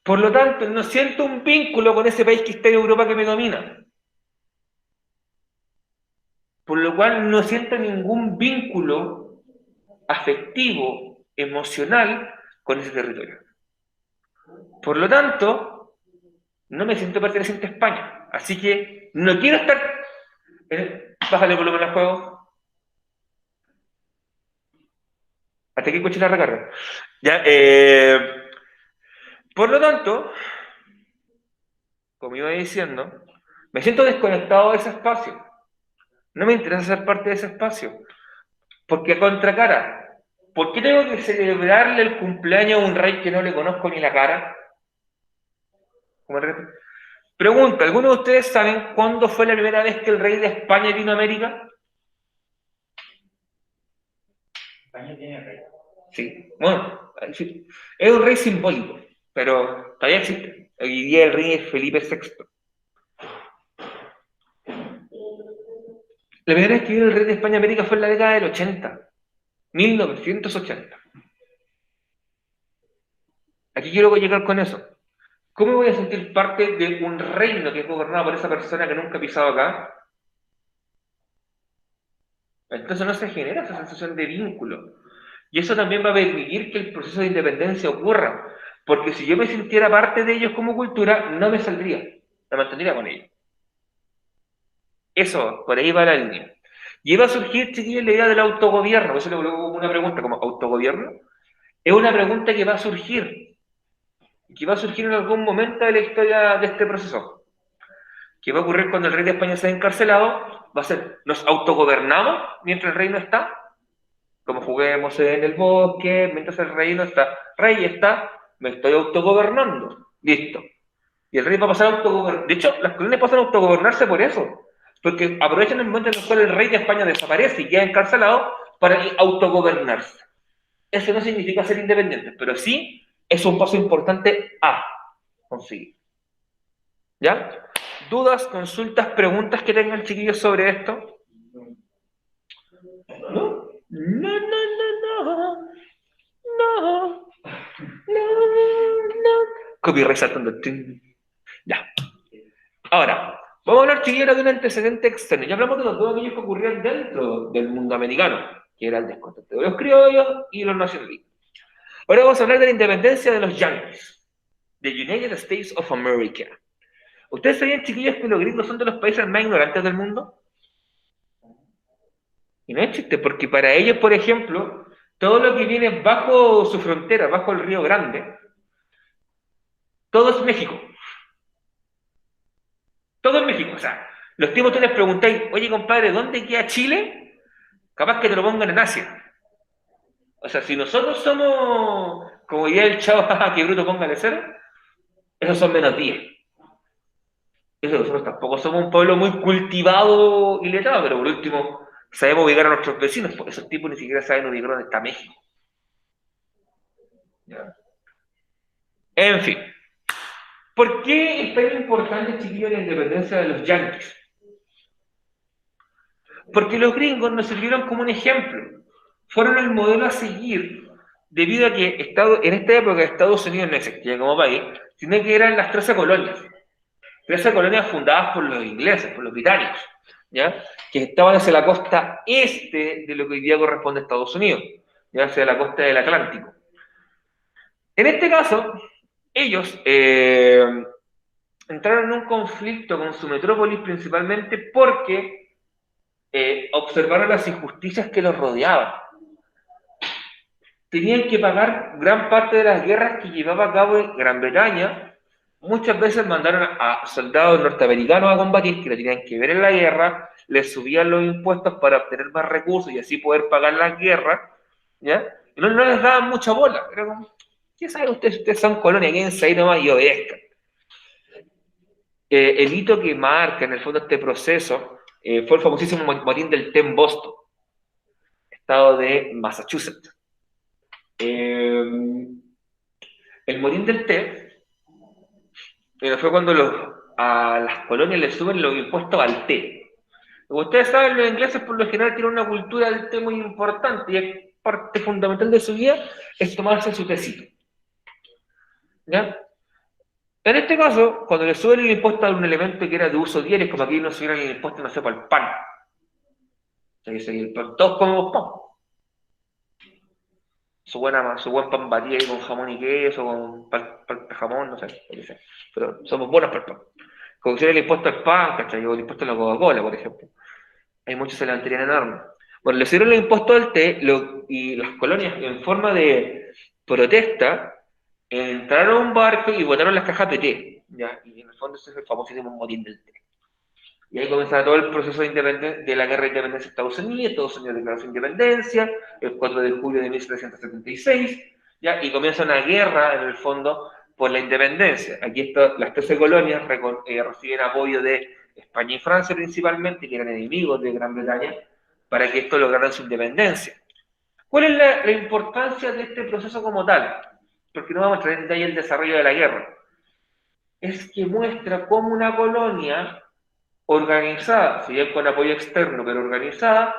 Por lo tanto, no siento un vínculo con ese país que está en Europa que me domina. Por lo cual no siento ningún vínculo afectivo, emocional con ese territorio. Por lo tanto, no me siento perteneciente a España. Así que no quiero estar... Bájale el volumen al juego. Hasta que escuche la recarga. Ya, por lo tanto, como iba diciendo, me siento desconectado de ese espacio. No me interesa ser parte de ese espacio. Porque a contracara, ¿por qué tengo que celebrarle el cumpleaños a un rey que no le conozco ni la cara? Pregunta, ¿alguno de ustedes saben cuándo fue la primera vez que el rey de España vino a América? España tiene rey. Sí, bueno, es un rey simbólico, pero todavía existe. Hoy día el rey es Felipe VI. La primera vez que vino el rey de España a América fue en la década del 80, 1980. Aquí quiero llegar con eso. ¿Cómo me voy a sentir parte de un reino que es gobernado por esa persona que nunca ha pisado acá? Entonces no se genera esa sensación de vínculo. Y eso también va a permitir que el proceso de independencia ocurra. Porque si yo me sintiera parte de ellos como cultura, no me saldría, me mantendría con ellos. Eso, por ahí va la línea. Y iba a surgir, chiquillos, la idea del autogobierno. Por eso le coloco como una pregunta, como autogobierno. Es una pregunta que va a surgir. Que va a surgir en algún momento de la historia de este proceso. ¿Qué va a ocurrir cuando el rey de España sea encarcelado? Va a ser, ¿nos autogobernamos mientras el rey no está? Como juguemos en el bosque, mientras el rey no está. Rey está, me estoy autogobernando. Listo. Y el rey va a pasar a autogobernar. De hecho, las colonias pasan a autogobernarse por eso. Porque aprovechan el momento en el cual el rey de España desaparece y queda encarcelado para autogobernarse. Eso no significa ser independientes, pero sí es un paso importante a conseguir. ¿Ya? ¿Dudas, consultas, preguntas que tengan, chiquillos, sobre esto? ¿No? No, no, no, no. No. No. Copyright saltando. Ya. Ahora, vamos a hablar, chiquillos, de un antecedente externo. Ya hablamos de los dos aquellos que ocurrían dentro del mundo americano, que era el descontento de los criollos y los nacionalistas. Ahora vamos a hablar de la independencia de los yankees, the United States of America. ¿Ustedes sabían, chiquillos, que los gringos son de los países más ignorantes del mundo? Y no es chiste, porque para ellos, por ejemplo, todo lo que viene bajo su frontera, bajo el Río Grande, todo es México. Todo es México. O sea, los tipos tú les preguntáis, oye, compadre, ¿dónde queda Chile? Capaz que te lo pongan en Asia. O sea, si nosotros somos, como diría el chavo, que bruto, póngale cero, esos son menos 10. Eso, nosotros tampoco somos un pueblo muy cultivado y letrado, pero por último sabemos ubicar a nuestros vecinos, porque esos tipos ni siquiera saben ubicar dónde está México. ¿Ya? En fin, ¿por qué es tan importante, chiquillos, la independencia de los yanquis? Porque los gringos nos sirvieron como un ejemplo, fueron el modelo a seguir, debido a que en esta época Estados Unidos no existía como país, sino que eran las 13 colonias. 13 colonias fundadas por los ingleses, por los británicos, ¿ya? Que estaban hacia la costa este de lo que hoy día corresponde a Estados Unidos, ya hacia la costa del Atlántico. En este caso, ellos entraron en un conflicto con su metrópolis principalmente porque observaron las injusticias que los rodeaban. Tenían que pagar gran parte de las guerras que llevaba a cabo Gran Bretaña. Muchas veces mandaron a soldados norteamericanos a combatir, que lo tenían que ver en la guerra, les subían los impuestos para obtener más recursos y así poder pagar las guerras, ¿ya? Y no les daban mucha bola. Era como, ¿qué saben ustedes? Ustedes son colonia, quédense ahí nomás y obedezcan. El hito que marca en el fondo este proceso fue el famosísimo motín del té en Boston, estado de Massachusetts. El motín del té fue cuando a las colonias les suben los impuestos al té. Como ustedes saben, los ingleses por lo general tienen una cultura del té muy importante y es parte fundamental de su vida es tomarse su tecito. ¿Ya? En este caso, cuando le suben el impuesto a un elemento que era de uso diario, es como aquí no subieran el impuesto, no sé, para el pan. O sea, el pan, todos comemos pan. Su buen pan batido ahí con jamón y queso, con jamón, no sé, pero somos buenos para el pan. Como si el impuesto al pan, ¿cachai? O el impuesto a la Coca-Cola, por ejemplo. Hay muchos se levantarían enormes. Bueno, le subieron el impuesto al té y las colonias, en forma de protesta, entraron a un barco y botaron las cajas de té. ¿Ya? Y en el fondo ese es el famosísimo motín del té. Y ahí comenzaba todo el proceso de la guerra de independencia de Estados Unidos declaró su independencia, el 4 de julio de 1776, ¿ya? Y comienza una guerra, en el fondo, por la independencia. Aquí las 13 colonias reciben apoyo de España y Francia principalmente, que eran enemigos de Gran Bretaña, para que esto lograran su independencia. ¿Cuál es la importancia de este proceso como tal? Porque no vamos a entrar en detalle el desarrollo de la guerra. Es que muestra cómo una colonia organizada, si bien con apoyo externo, pero organizada,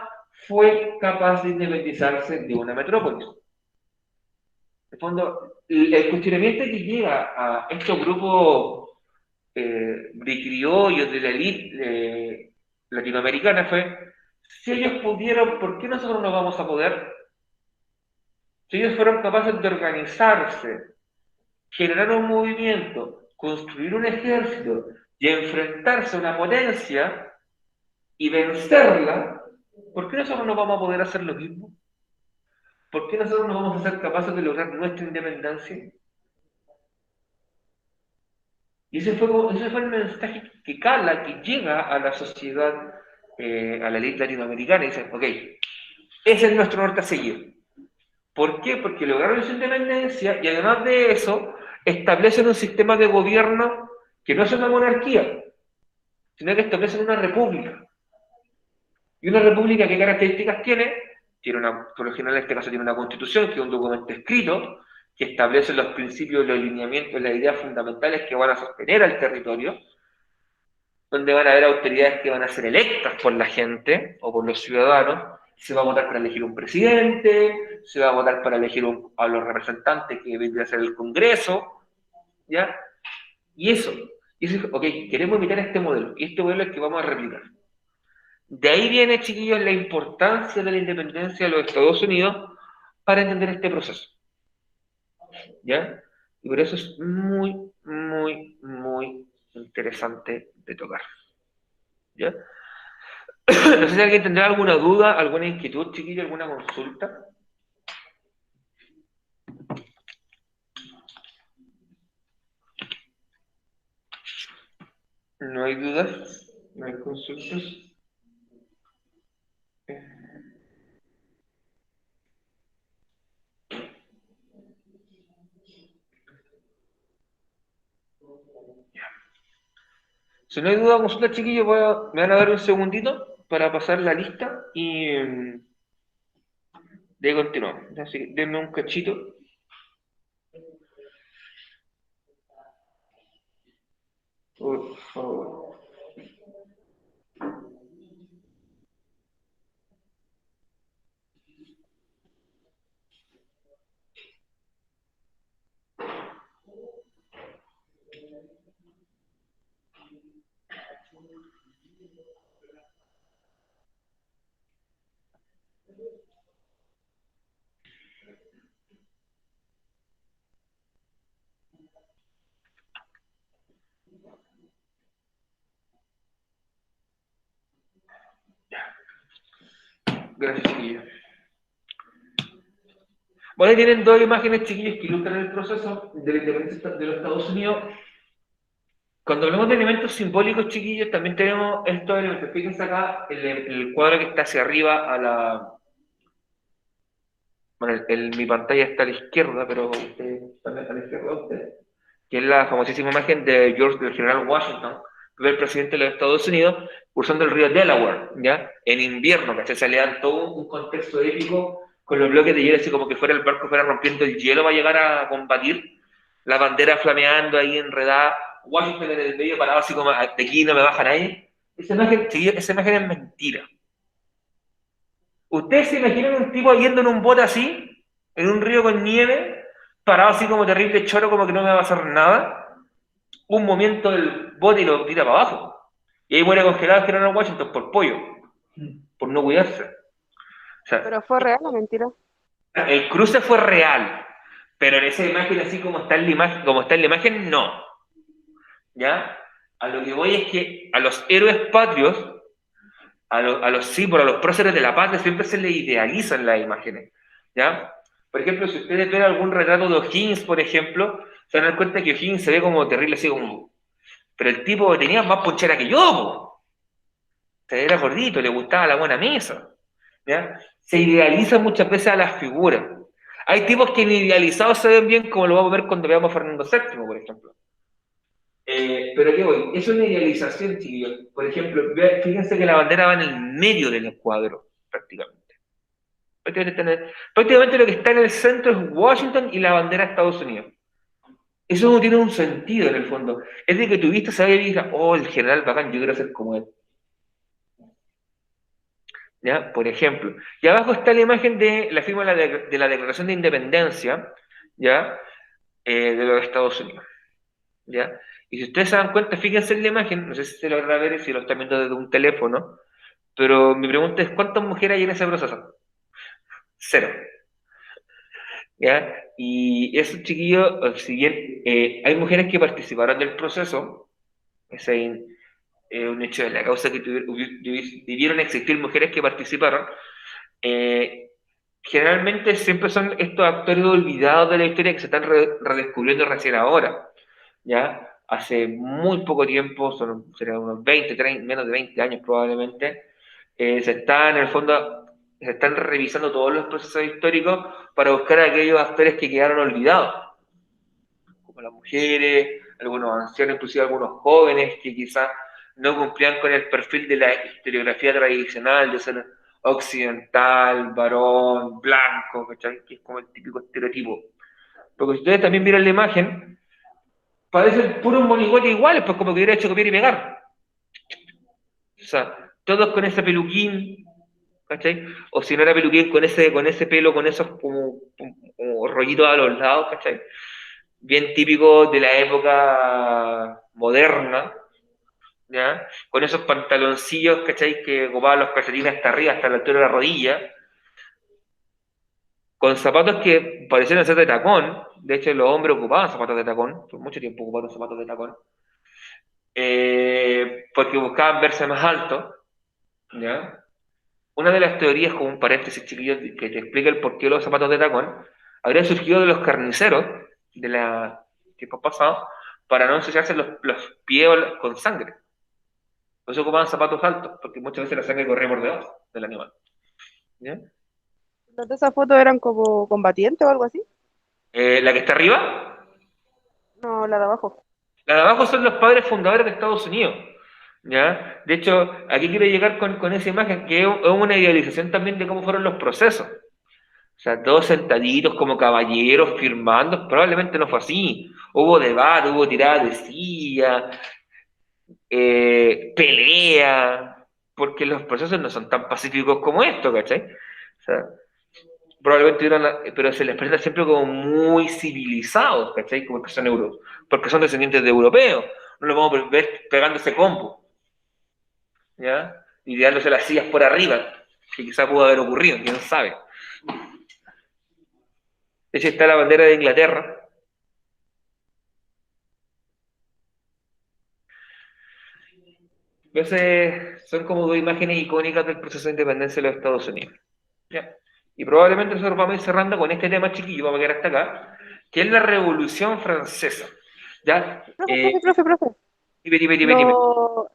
fue capaz de independizarse de una metrópolis. En el fondo, el cuestionamiento que llega a estos grupos de criollos de la élite latinoamericana fue, si ellos pudieron, ¿por qué nosotros no vamos a poder? Si ellos fueron capaces de organizarse generar un movimiento, construir un ejército y enfrentarse a una potencia y vencerla, ¿por qué nosotros no vamos a poder hacer lo mismo? ¿Por qué nosotros no vamos a ser capaces de lograr nuestra independencia? Y ese fue el mensaje que cala, que llega a la sociedad, a la elite latinoamericana, y dicen, ok, ese es nuestro norte a seguir. ¿Por qué? Porque lograron su independencia y además de eso, establecen un sistema de gobierno que no es una monarquía, sino que establecen una república. ¿Y una república qué características tiene? Tiene una, por lo general en este caso tiene una constitución, que es un documento escrito, que establece los principios, los lineamientos, las ideas fundamentales que van a sostener al territorio, donde van a haber autoridades que van a ser electas por la gente o por los ciudadanos. Se va a votar para elegir un presidente, se va a votar para elegir a los representantes que vendría a ser el Congreso, ¿ya? Y eso, ok, queremos imitar este modelo, y este modelo es el que vamos a replicar. De ahí viene, chiquillos, la importancia de la independencia de los Estados Unidos para entender este proceso, ¿ya? Y por eso es muy, muy, muy interesante de tocar, ¿ya? No sé si alguien tendrá alguna duda, alguna inquietud, chiquillo, alguna consulta. No hay dudas, no hay consultas. Si no hay duda, consulta, chiquillos, me van a dar un segundito para pasar la lista y de ahí continuamos. Así que denme un cachito. Por favor. Gracias, chiquillos. Bueno, ahí tienen dos imágenes, chiquillos, que ilustran el proceso de la independencia de los Estados Unidos. Cuando hablamos de elementos simbólicos, chiquillos, también tenemos estos elementos. Fíjense acá, el cuadro que está hacia arriba a la... Bueno, mi pantalla está a la izquierda, pero ustedes están a la izquierda de ustedes, que es la famosísima imagen de George, del general Washington, primer presidente de los Estados Unidos, cruzando el río Delaware, ¿ya? En invierno, que se le dan todo un contexto épico con los bloques de hielo, así como que fuera el barco fuera rompiendo el hielo para llegar a combatir, la bandera flameando ahí enredada, Washington en el medio parado así como, de aquí no me baja nadie. Esa imagen, esa imagen es mentira. ¿Ustedes se imaginan un tipo yendo en un bote así, en un río con nieve, parado así como terrible choro, como que no me va a pasar nada? Un movimiento del bote y lo tira para abajo. Y ahí muere congelado el general Washington por pollo, por no cuidarse. O sea, Pero fue real o mentira. el cruce fue real, pero en esa imagen, así como está en la imagen, no. ¿Ya? A lo que voy es que a los héroes patrios, a los símbolos, a los próceres de la patria, siempre se les idealizan las imágenes. ¿Ya? Por ejemplo, si ustedes ven algún retrato de O'Higgins, por ejemplo, se van a dar cuenta que O'Higgins se ve como terrible, así como... Pero el tipo tenía más ponchera que yo, po. O sea, era gordito, le gustaba la buena mesa. ¿Ya? Se idealiza muchas veces a las figuras. Hay tipos que en idealizados se ven bien, como lo vamos a ver cuando veamos a Fernando VII, por ejemplo. Pero ¿qué voy? Es una idealización, chiquillos. Por ejemplo, fíjense que la bandera va en el medio del cuadro, prácticamente. Prácticamente lo que está en el centro es Washington y la bandera de Estados Unidos. Eso no tiene un sentido en el fondo. Es de que tu vista se vaya y diga, oh, el general bacán, yo quiero ser como él. ¿Ya? Por ejemplo. Y abajo está la imagen de la firma de la Declaración de Independencia, ¿ya? De los Estados Unidos. ¿Ya? Y si ustedes se dan cuenta, fíjense en la imagen, no sé si se logra ver, si lo están viendo desde un teléfono, pero mi pregunta es, ¿cuántas mujeres hay en ese proceso? Cero. ¿Ya? Y esos chiquillos, si bien hay mujeres que participaron del proceso, ese es un hecho de la causa que debieron existir mujeres que participaron, eh, generalmente siempre son estos actores olvidados de la historia que se están redescubriendo recién ahora, ¿ya? Hace muy poco tiempo, serán unos 20, 30, menos de 20 años probablemente, se están en el fondo, se están revisando todos los procesos históricos para buscar a aquellos actores que quedaron olvidados, como las mujeres, algunos ancianos, inclusive algunos jóvenes que quizás no cumplían con el perfil de la historiografía tradicional de ser occidental, varón, blanco, ¿cachai? Que es como el típico estereotipo. Porque si ustedes también miran la imagen, parecen puros monigotes iguales, pues como que hubiera hecho copiar y pegar. O sea, todos con ese peluquín, ¿cachai? O si no era peluquín, con ese pelo, con esos como rollitos a los lados, ¿cachai? Bien típico de la época moderna, ¿ya? Con esos pantaloncillos, ¿cachai? Que ocupaban los calcetines hasta arriba, hasta la altura de la rodilla, con zapatos que parecían ser de tacón. De hecho, los hombres ocupaban zapatos de tacón, por mucho tiempo ocuparon zapatos de tacón, porque buscaban verse más altos, ¿ya? Una de las teorías, como un paréntesis chiquillo, que te explica el porqué de los zapatos de tacón, habría surgido de los carniceros de la tiempos pasados para no ensuciarse los pies con sangre. Por eso ocupaban zapatos altos, porque muchas veces la sangre corría por debajo del animal. ¿Ya? ¿Las de esas fotos eran como combatientes o algo así? La que está arriba, No, la de abajo. la de abajo son los padres fundadores de Estados Unidos. ¿Ya? De hecho, aquí quiero llegar con esa imagen, que es una idealización también de cómo fueron los procesos. O sea, todos sentaditos como caballeros firmando, probablemente no fue así. Hubo debate, hubo tirada de silla, pelea, porque los procesos no son tan pacíficos como esto, ¿cachai? O sea, probablemente pero se les presenta siempre como muy civilizados, ¿cachai? Como que son porque son descendientes de europeos. No lo vamos a ver pegándose combo, ¿ya? Y tirándose las sillas por arriba, que quizá pudo haber ocurrido, quién sabe. De hecho, está la bandera de Inglaterra. Entonces, son como dos imágenes icónicas del proceso de independencia de los Estados Unidos. ¿Ya? Y probablemente nosotros vamos a ir cerrando con este tema chiquillo, vamos a quedar hasta acá, que es la Revolución Francesa. ¿Ya? Profe. Dime.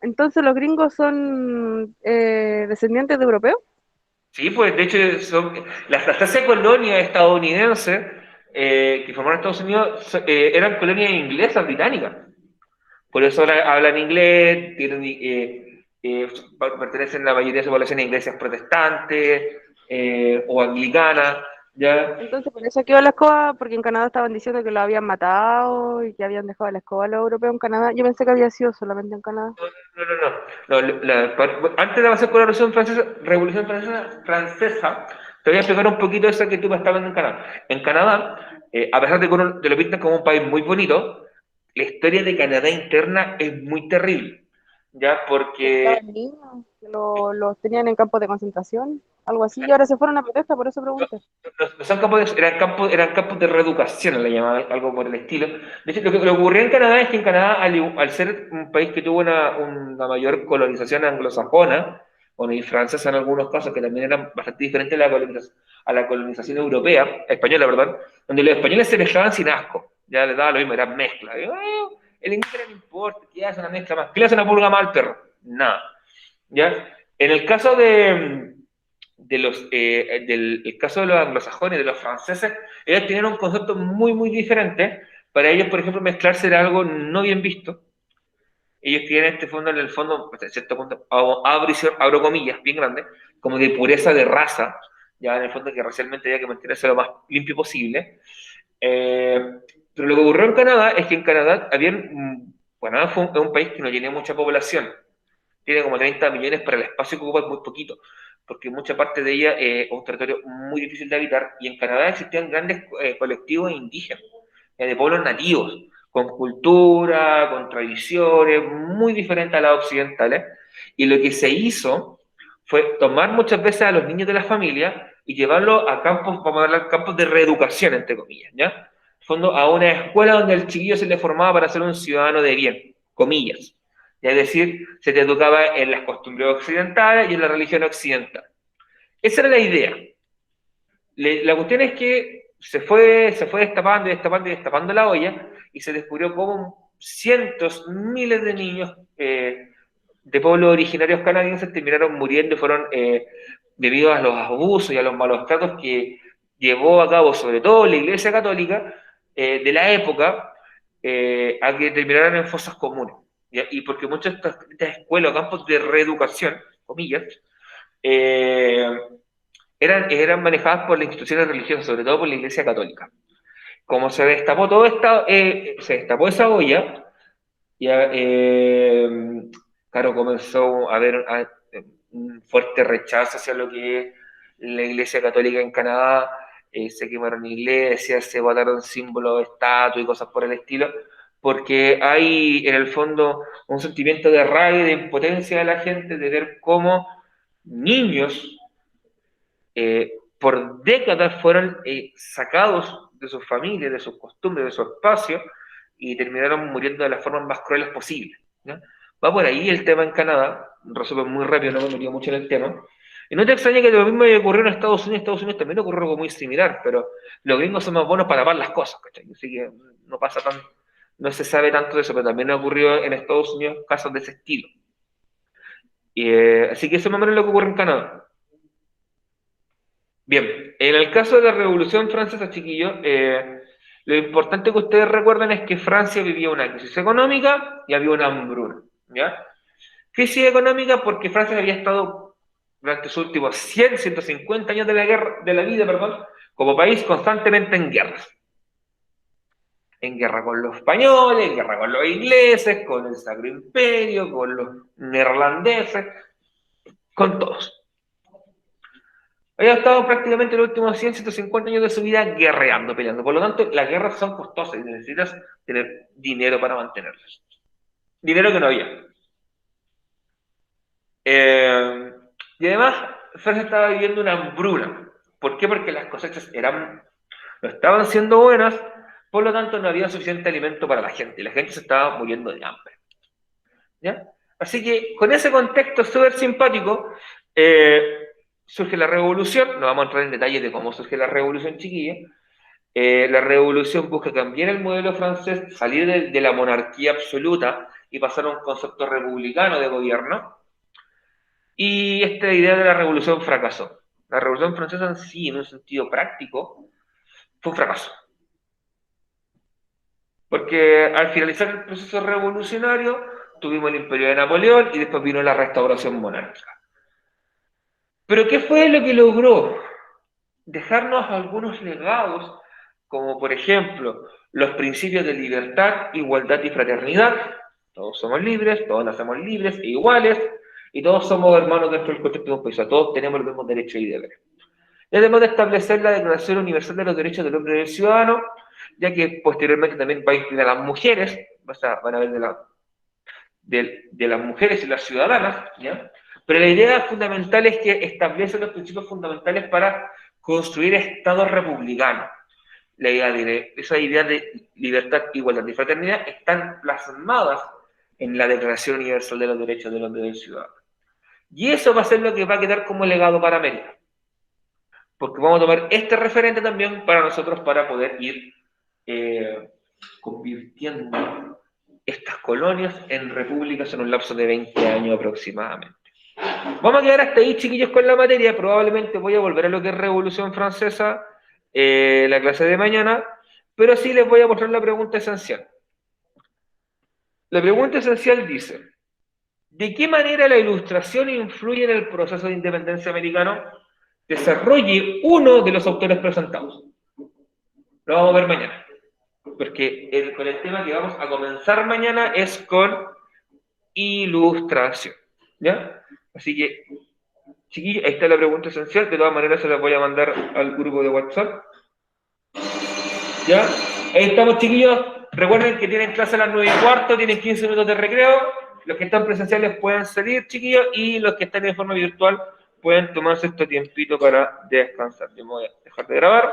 Entonces los gringos son descendientes de europeos. Sí, pues de hecho, las 13 colonias estadounidenses que formaron Estados Unidos eran colonias inglesas, británicas. Por eso ahora hablan inglés, pertenecen la mayoría de su población a iglesias protestantes o anglicanas, ¿ya? Entonces por eso quedó la escoba, porque en Canadá estaban diciendo que lo habían matado y que habían dejado la escoba a los europeos en Canadá. Yo pensé que había sido solamente en Canadá. No, antes de avanzar con la Revolución Francesa, te voy a explicar un poquito eso que tú me estabas en Canadá. En Canadá, a pesar de que uno te lo pintan como un país muy bonito, la historia de Canadá interna es muy terrible, ¿ya? Porque Estaban niños, que los tenían en campos de concentración, algo así, y ahora se fueron a protesta, por eso pregunté. no son eran campos de reeducación, le llamaban, algo por el estilo. De hecho, lo que ocurrió en Canadá es que en Canadá, al ser un país que tuvo una mayor colonización anglosajona, bueno, y francesa en algunos casos, que también eran bastante diferentes a la colonización europea, española, perdón, donde los españoles se mezclaban sin asco, ya les daba lo mismo, eran mezcla. El inglés no importa, ¿qué hace una mezcla más? ¿Qué le hace una pulga más al perro? Nada. ¿Ya? En el caso el caso de los anglosajones, de los franceses, ellos tenían un concepto muy, muy diferente. Para ellos, por ejemplo, mezclarse era algo no bien visto. Ellos tienen este fondo, en el fondo, hasta cierto punto, abro comillas, bien grande, como de pureza de raza, ya en el fondo que racialmente había que mantenerse lo más limpio posible. Eh, pero lo que ocurrió en Canadá es que en Canadá Canadá es un país que no tiene mucha población, tiene como 30 millones para el espacio que ocupa es muy poquito, porque mucha parte de ella es un territorio muy difícil de habitar, y en Canadá existían grandes colectivos indígenas, de pueblos nativos, con cultura, con tradiciones, muy diferentes a las occidentales, y lo que se hizo fue tomar muchas veces a los niños de la familia, y llevarlo a campos, vamos a hablar campos de reeducación, entre comillas, ¿ya? En el fondo, a una escuela donde el chiquillo se le formaba para ser un ciudadano de bien, comillas. Es decir, se te educaba en las costumbres occidentales y en la religión occidental. Esa era la idea. La cuestión es que se fue destapando y destapando y destapando la olla y se descubrió cómo cientos, miles de niños de pueblos originarios canadienses terminaron muriendo y fueron debido a los abusos y a los malos tratos que llevó a cabo sobre todo la Iglesia Católica de la época a que terminaran en fosas comunes. ¿Ya? Y porque muchas de estas escuelas o campos de reeducación, comillas, eran manejadas por las instituciones religiosas, sobre todo por la Iglesia Católica. Como se destapó se destapó esa olla, ya, claro, comenzó a haber un fuerte rechazo hacia lo que es la Iglesia Católica en Canadá. Se quemaron iglesias, se botaron símbolos, estatuas y cosas por el estilo, porque hay en el fondo un sentimiento de rabia y de impotencia de la gente de ver cómo niños por décadas fueron sacados de sus familias, de sus costumbres, de su espacio, y terminaron muriendo de las formas más crueles posibles, ¿ya? Va por ahí el tema en Canadá, resumen muy rápido, no me he metido mucho en el tema, y no te extraña que lo mismo ocurrió en Estados Unidos también ocurrió algo muy similar, pero los gringos son más buenos para tapar las cosas, ¿cachai? Así que no pasa tan, no se sabe tanto de eso, pero también ocurrió en Estados Unidos casos de ese estilo. Así que eso es más o menos lo que ocurre en Canadá. Bien, en el caso de la Revolución Francesa, chiquillos, lo importante que ustedes recuerden es que Francia vivía una crisis económica y había una hambruna, ¿ya? Crisis económica porque Francia había estado durante sus últimos 100, 150 años de la vida, como país constantemente en guerras. En guerra con los españoles, en guerra con los ingleses, con el Sacro Imperio, con los neerlandeses, con todos. Había estado prácticamente los últimos 100, 150 años de su vida guerreando, peleando. Por lo tanto, las guerras son costosas y necesitas tener dinero para mantenerlas. Dinero que no había. Y además, Francia estaba viviendo una hambruna. ¿Por qué? Porque las cosechas no estaban siendo buenas, por lo tanto no había suficiente alimento para la gente. Y la gente se estaba muriendo de hambre. ¿Ya? Así que, con ese contexto súper simpático, surge la revolución. No vamos a entrar en detalles de cómo surge la revolución, chiquilla. La revolución busca cambiar el modelo francés, salir de la monarquía absoluta y pasar a un concepto republicano de gobierno. Y esta idea de la revolución fracasó. La revolución francesa en sí, en un sentido práctico, fue un fracaso. Porque al finalizar el proceso revolucionario, tuvimos el imperio de Napoleón y después vino la restauración monárquica. Pero ¿qué fue lo que logró? Dejarnos algunos legados, como por ejemplo, los principios de libertad, igualdad y fraternidad. Todos somos libres, todos nacemos libres e iguales, y todos somos hermanos dentro del contexto de un país. O sea, todos tenemos los mismos derechos y deberes. Y además de establecer la Declaración Universal de los Derechos del Hombre y del Ciudadano, ya que posteriormente también va a incluir a las mujeres, o sea, van a ver de las mujeres y las ciudadanas, ¿ya? Pero la idea fundamental es que establece los principios fundamentales para construir estados republicanos. Esa idea de libertad, igualdad y fraternidad están plasmadas en la Declaración Universal de los Derechos del Hombre y del Ciudadano. Y eso va a ser lo que va a quedar como legado para América. Porque vamos a tomar este referente también para nosotros para poder ir convirtiendo estas colonias en repúblicas en un lapso de 20 años aproximadamente. Vamos a quedar hasta ahí, chiquillos, con la materia. Probablemente voy a volver a lo que es Revolución Francesa, la clase de mañana, pero sí les voy a mostrar la pregunta esencial. La pregunta esencial dice: ¿de qué manera la Ilustración influye en el proceso de independencia americano? Desarrolle uno de los autores presentados. Lo vamos a ver mañana, porque con el tema que vamos a comenzar mañana es con ilustración, ¿ya? Así que, chiquillos, ahí está la pregunta esencial. De todas maneras se la voy a mandar al grupo de WhatsApp, ¿ya? Ahí estamos, chiquillos. Recuerden que tienen clase a las 9:15, tienen 15 minutos de recreo. Los que están presenciales pueden salir, chiquillos, y los que están de forma virtual pueden tomarse este tiempito para descansar. Yo me voy a dejar de grabar.